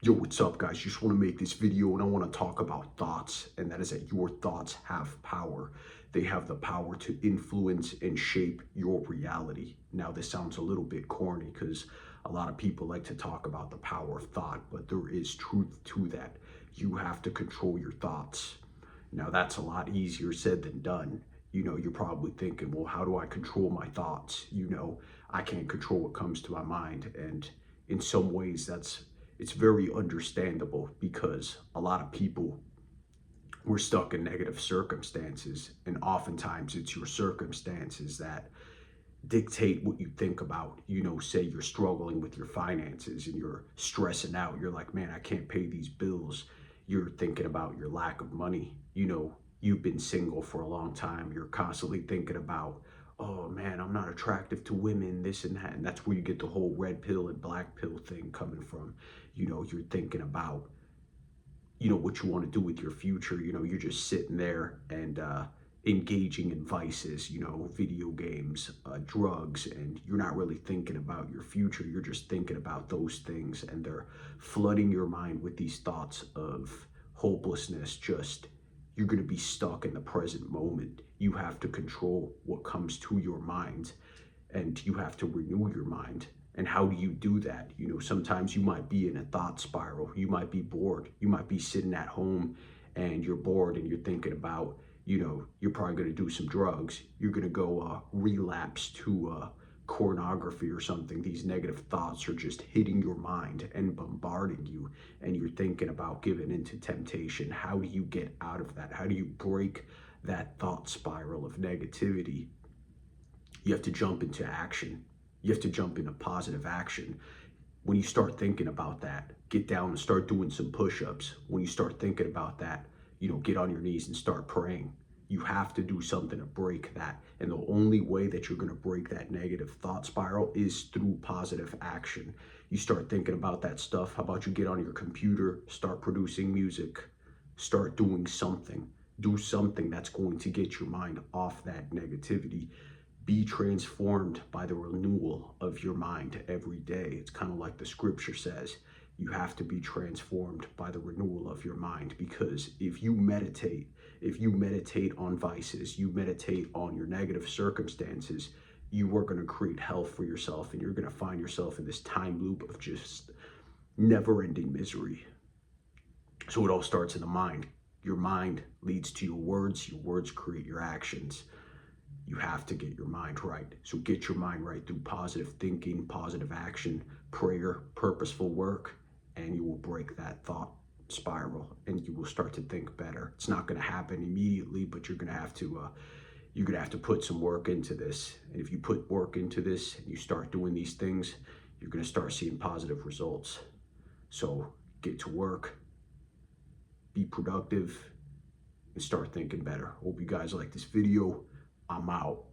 Yo, what's up, guys? Just want to make this video and I want to talk about thoughts, and that is that your thoughts have power. They have the power to influence and shape your reality. Now, this sounds a little bit corny because a lot of people like to talk about the power of thought, but there is truth to that. You have to control your thoughts. Now, that's a lot easier said than done. You're probably thinking, well, how do I control my thoughts? I can't control what comes to my mind. And in some ways, it's very understandable because a lot of people were stuck in negative circumstances, and oftentimes it's your circumstances that dictate what you think about. Say you're struggling with your finances and you're stressing out, you're like, man, I can't pay these bills. You're thinking about your lack of money. You've been single for a long time, you're constantly thinking about, oh man, I'm not attractive to women, this and that. And that's where you get the whole red pill and black pill thing coming from. You're thinking about what you want to do with your future. You're just sitting there and engaging in vices, video games, drugs, and you're not really thinking about your future. You're just thinking about those things, and they're flooding your mind with these thoughts of hopelessness. Just, you're going to be stuck in the present moment. You have to control what comes to your mind, and you have to renew your mind. And how do you do that? Sometimes you might be in a thought spiral. You might be bored. You might be sitting at home and you're bored and you're thinking about, you're probably going to do some drugs. You're going to go relapse to pornography or something. These negative thoughts are just hitting your mind and bombarding you, and you're thinking about giving into temptation. How do you get out of that? How do you break that thought spiral of negativity? You have to jump into action. You have to jump into positive action. When you start thinking about that, get down and start doing some push-ups. When you start thinking about that, get on your knees and start praying. You have to do something to break that. And the only way that you're going to break that negative thought spiral is through positive action. You start thinking about that stuff. How about you get on your computer, start producing music, start doing something. Do something that's going to get your mind off that negativity. Be transformed by the renewal of your mind every day. It's kind of like the scripture says, you have to be transformed by the renewal of your mind, because if you meditate on vices, you meditate on your negative circumstances, you are going to create hell for yourself, and you're going to find yourself in this time loop of just never-ending misery. So it all starts in the mind. Your mind leads to your words create your actions. You have to get your mind right. So get your mind right through positive thinking, positive action, prayer, purposeful work, and you will break that thought spiral and you will start to think better. It's not going to happen immediately, but you're going to have to put some work into this. And if you put work into this and you start doing these things, you're going to start seeing positive results. So get to work, be productive, and start thinking better. Hope you guys like this video. I'm out.